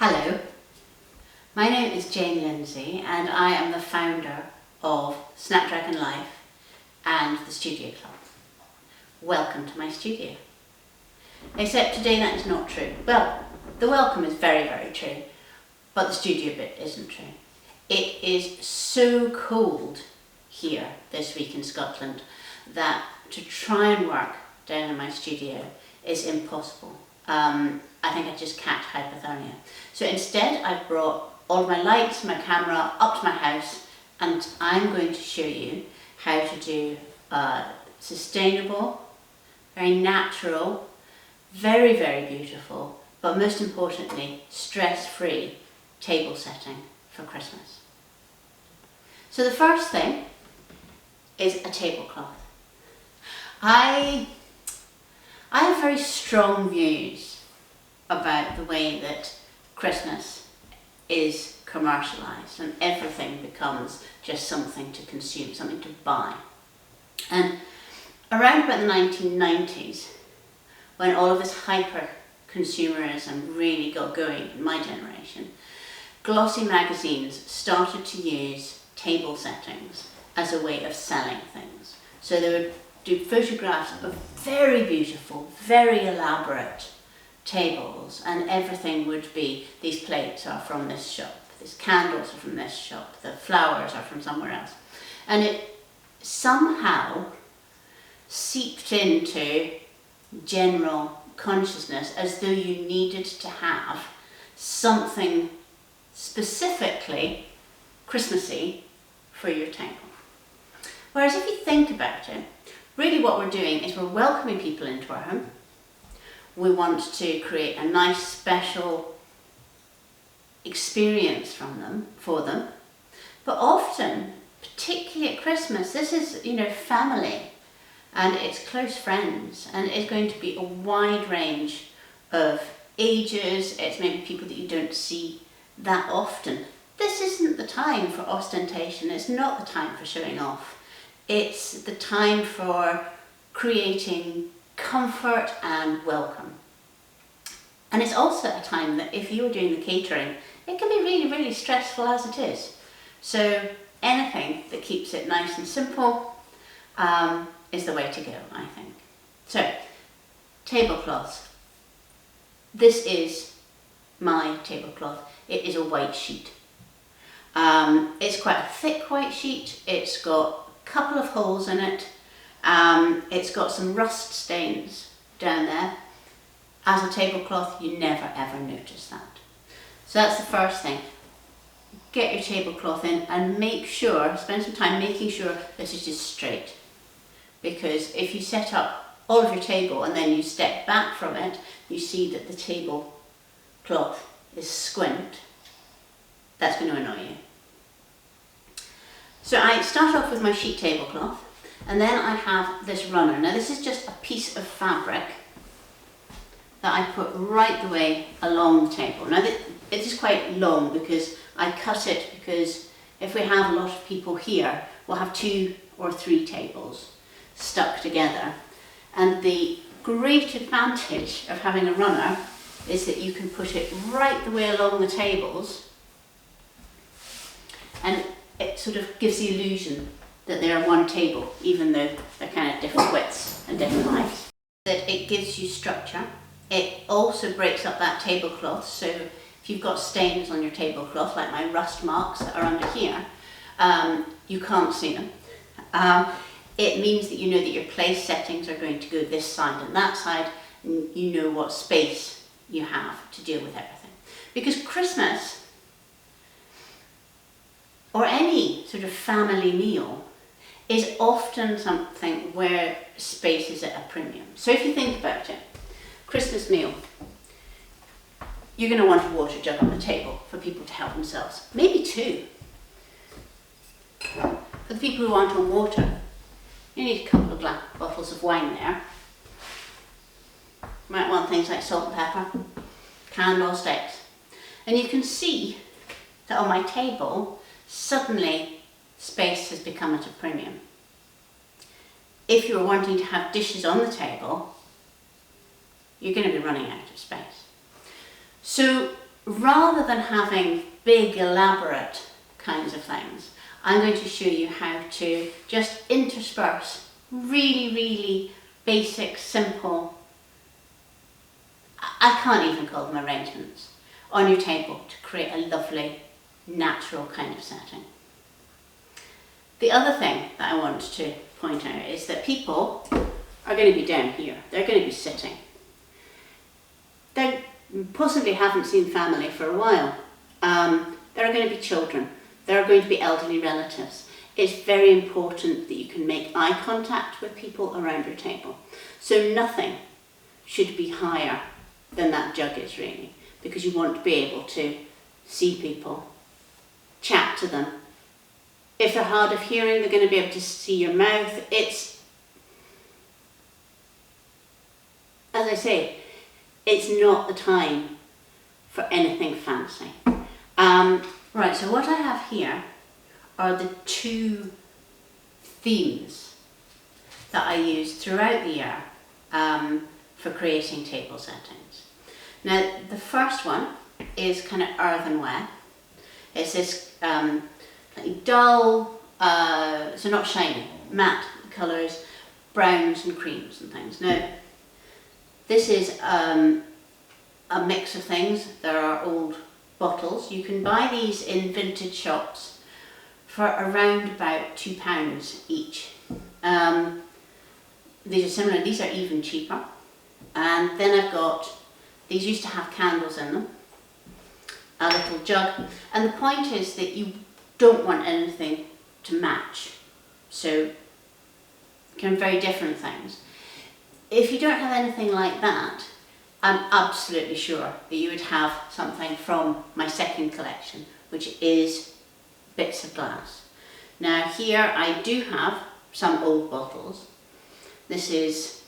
Hello, my name is Jane Lindsay and I am the founder of Snapdragon Life and the Studio Club. Welcome to my studio. Except today that is not true. Well, the welcome is very, very true, but the studio bit isn't true. It is so cold here this week in Scotland that to try and work down in my studio is impossible. I think I'd just catch hypothermia. So instead I've brought all of my lights, my camera up to my house, and I'm going to show you how to do sustainable, very natural, very, very beautiful, but most importantly, stress-free table setting for Christmas. So the first thing is a tablecloth. I have very strong views about the way that Christmas is commercialised and everything becomes just something to consume, something to buy. And around about the 1990s, when all of this hyper-consumerism really got going in my generation, glossy magazines started to use table settings as a way of selling things. So they would do photographs of very beautiful, very elaborate tables, and everything would be, these plates are from this shop, these candles are from this shop, the flowers are from somewhere else. And it somehow seeped into general consciousness as though you needed to have something specifically Christmassy for your table. Whereas if you think about it, really what we're doing is we're welcoming people into our home. We want to create a nice special experience for them. But often, particularly at Christmas, this is, family and it's close friends, and it's going to be a wide range of ages. It's maybe people that you don't see that often. This isn't the time for ostentation. It's not the time for showing off. It's the time for creating comfort and welcome. And it's also a time that if you're doing the catering, it can be really, really stressful as it is. So anything that keeps it nice and simple is the way to go, I think. So, tablecloths. This is my tablecloth. It is a white sheet. It's quite a thick white sheet. It's got a couple of holes in it. It's got some rust stains down there. As a tablecloth, you never ever notice that. So that's the first thing. Get your tablecloth in and make sure, spend some time making sure that it is straight. Because if you set up all of your table and then you step back from it, you see that the tablecloth is squint. That's going to annoy you. So I start off with my sheet tablecloth, and then I have this runner. Now this is just a piece of fabric that I put right the way along the table. Now it is quite long because I cut it because if we have a lot of people here, we'll have 2 or 3 tables stuck together. And the great advantage of having a runner is that you can put it right the way along the tables, and it sort of gives the illusion that they are one table, even though they're kind of different widths and different heights. That it gives you structure. It also breaks up that tablecloth, so if you've got stains on your tablecloth, like my rust marks that are under here, you can't see them. It means that you know that your place settings are going to go this side and that side, and you know what space you have to deal with everything. Because Christmas, or any sort of family meal, is often something where space is at a premium. So if you think about it, Christmas meal, you're going to want a water jug on the table for people to help themselves. Maybe 2. For the people who aren't on water, you need a couple of bottles of wine there. You might want things like salt and pepper, candlesticks. And you can see that on my table, suddenly space has become at a premium. If you're wanting to have dishes on the table, you're going to be running out of space. So rather than having big elaborate kinds of things, I'm going to show you how to just intersperse really basic, simple, I can't even call them arrangements, on your table to create a lovely, natural kind of setting. The other thing that I want to point out is that people are going to be down here. They're going to be sitting. They possibly haven't seen family for a while. There are going to be children. There are going to be elderly relatives. It's very important that you can make eye contact with people around your table. So nothing should be higher than that jug is really, because you want to be able to see people, chat to them. If they're hard of hearing, they're going to be able to see your mouth. It's, as I say, it's not the time for anything fancy. Right, so what I have here are the two themes that I use throughout the year for creating table settings. Now, the first one is kind of earthenware. It's this dull, so not shiny, matte colours, browns and creams and things. Now, this is a mix of things. There are old bottles. You can buy these in vintage shops for around about £2 each. These are similar, these are even cheaper. And then I've got, these used to have candles in them, a little jug. And the point is that you don't want anything to match. So, kind of very different things. If you don't have anything like that, I'm absolutely sure that you would have something from my second collection, which is bits of glass. Now here I do have some old bottles. This is,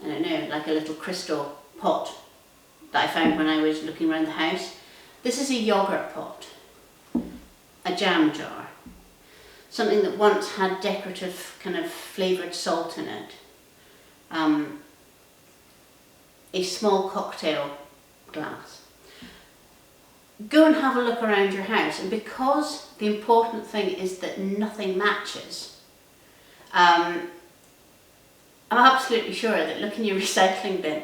I don't know, like a little crystal pot that I found when I was looking around the house. This is a yogurt pot, a jam jar, something that once had decorative kind of flavoured salt in it. A small cocktail glass. Go and have a look around your house, and because the important thing is that nothing matches, I'm absolutely sure that look in your recycling bin,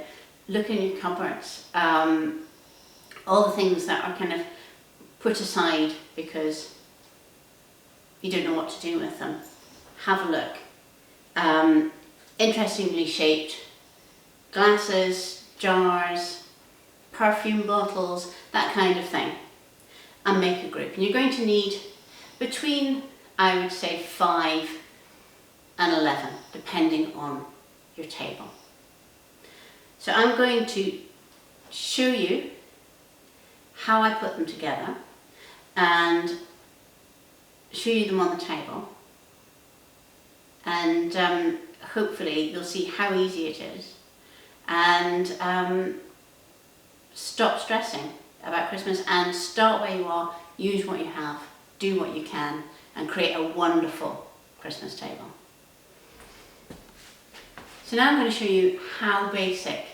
look in your cupboards, all the things that are kind of put aside because you don't know what to do with them. Have a look. Interestingly shaped glasses, jars, perfume bottles, that kind of thing, and make a group. And you're going to need between, I would say, 5 and 11, depending on your table. So I'm going to show you how I put them together and show you them on the table, and hopefully you'll see how easy it is, and stop stressing about Christmas and start where you are, use what you have, do what you can, and create a wonderful Christmas table. So now I'm going to show you how basic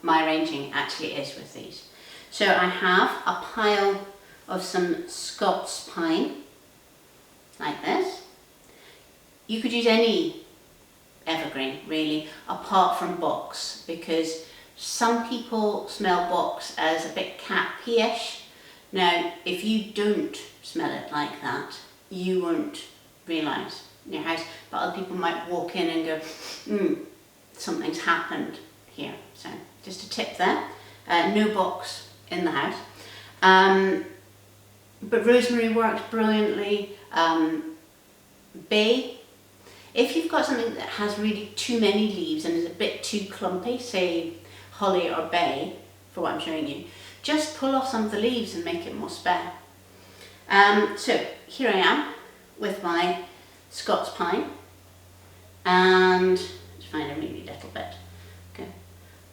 my arranging actually is with these. So I have a pile of some Scots pine, like this. You could use any evergreen really, apart from box, because some people smell box as a bit cappy-ish. Now, if you don't smell it like that, you won't realise in your house, but other people might walk in and go, something's happened here. So, just a tip there. No box in the house. But rosemary works brilliantly. Bay. If you've got something that has really too many leaves and is a bit too clumpy, say holly or bay, for what I'm showing you, just pull off some of the leaves and make it more spare. So here I am with my Scots pine, and let's find a really little bit. Okay,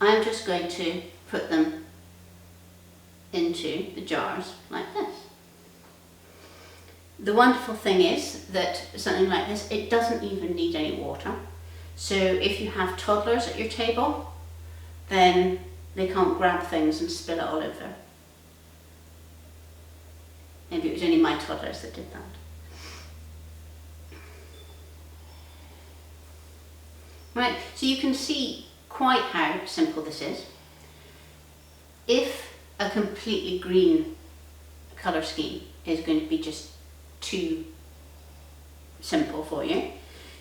I'm just going to put them into the jars like this. The wonderful thing is that something like this, it doesn't even need any water. So if you have toddlers at your table, then they can't grab things and spill it all over. Maybe it was only my toddlers that did that. Right, so you can see quite how simple this is. If a completely green colour scheme is going to be just too simple for you,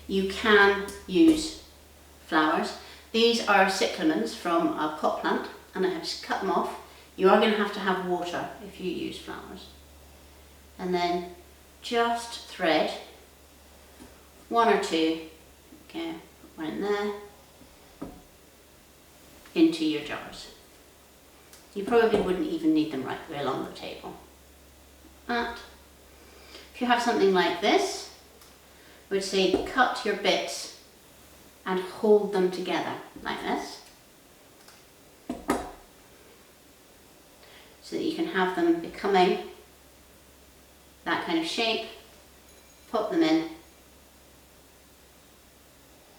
you can use flowers. These are cyclamens from a pot plant, and I have just cut them off. You are going to have water if you use flowers. And then just thread one or two, okay, put one in there, into your jars. You probably wouldn't even need them right the way along the table. But if you have something like this, I would say cut your bits and hold them together like this, so that you can have them becoming that kind of shape. Pop them in.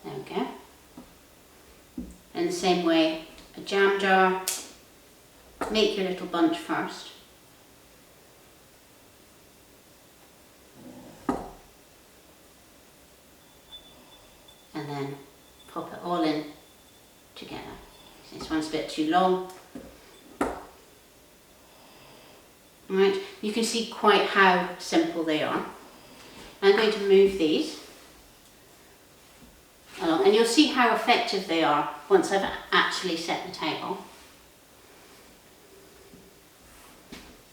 There we go. In the same way, a jam jar. Make your little bunch first. And then pop it all in together. This one's a bit too long. Right, you can see quite how simple they are. I'm going to move these along, and you'll see how effective they are once I've actually set the table.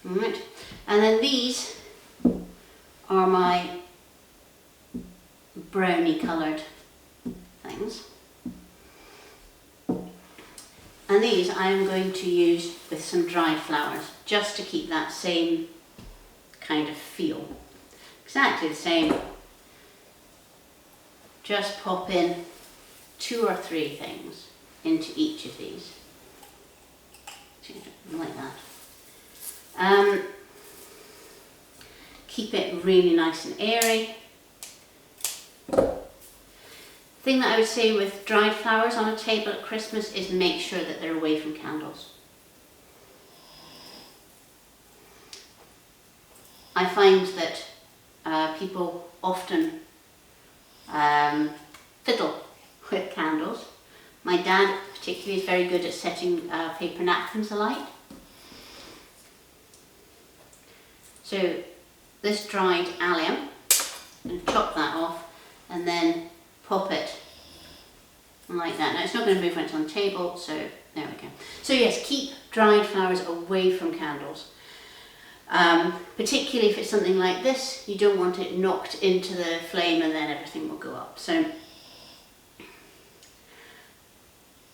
Right, and then these are my browny coloured things. And these I am going to use with some dried flowers, just to keep that same kind of feel. Exactly the same. Just pop in 2 or 3 things into each of these. Like that. Keep it really nice and airy. Thing that I would say with dried flowers on a table at Christmas is make sure that they're away from candles. I find that people often fiddle with candles. My dad particularly is very good at setting paper napkins alight. So this dried allium, and chop that off and then pop it like that. Now it's not going to move when it's on the table, so there we go. So yes, keep dried flowers away from candles. Particularly if it's something like this, you don't want it knocked into the flame and then everything will go up. So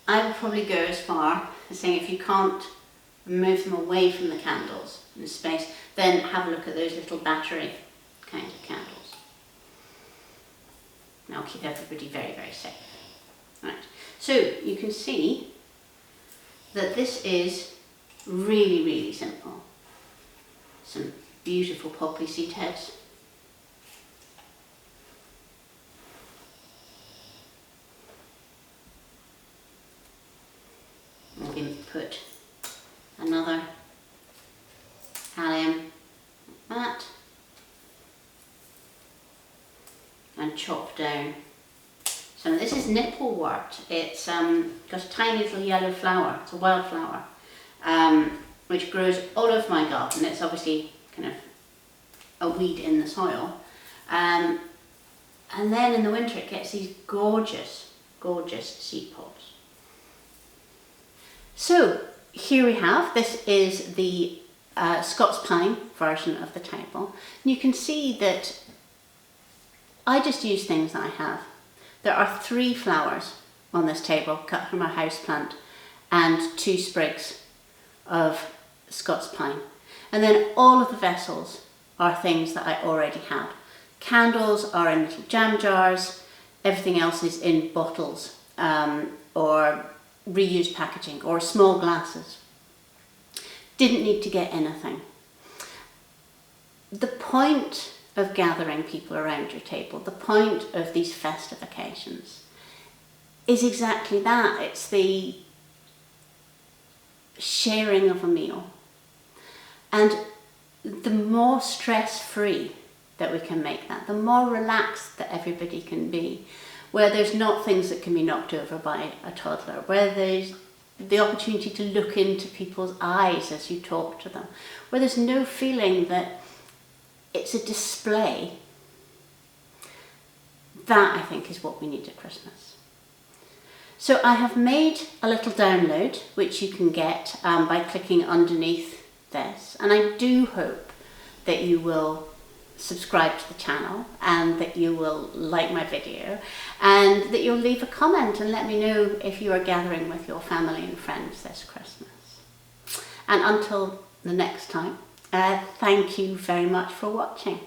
I would probably go as far as saying if you can't move them away from the candles in space, then have a look at those little battery kind of candles. That'll keep everybody very, very safe. Right, so you can see that this is really, really simple. Some beautiful poppy seed heads. I'm going to put another allium like that and chop down some. This is nipplewort. It's got a tiny little yellow flower. It's a wildflower, which grows all over my garden. It's obviously kind of a weed in the soil, and then in the winter it gets these gorgeous, gorgeous seed pods. So here we have, this is the Scots pine version of the table. And you can see that I just use things that I have. There are 3 flowers on this table cut from a houseplant and 2 sprigs of Scots pine. And then all of the vessels are things that I already had. Candles are in little jam jars, everything else is in bottles or reused packaging or small glasses. Didn't need to get anything. The point of gathering people around your table, the point of these festive occasions is exactly that. It's the sharing of a meal. And the more stress-free that we can make that, the more relaxed that everybody can be, where there's not things that can be knocked over by a toddler, where there's the opportunity to look into people's eyes as you talk to them, where there's no feeling that it's a display. That, I think, is what we need at Christmas. So I have made a little download, which you can get by clicking underneath this. And I do hope that you will subscribe to the channel and that you will like my video and that you'll leave a comment and let me know if you are gathering with your family and friends this Christmas. And until the next time, thank you very much for watching.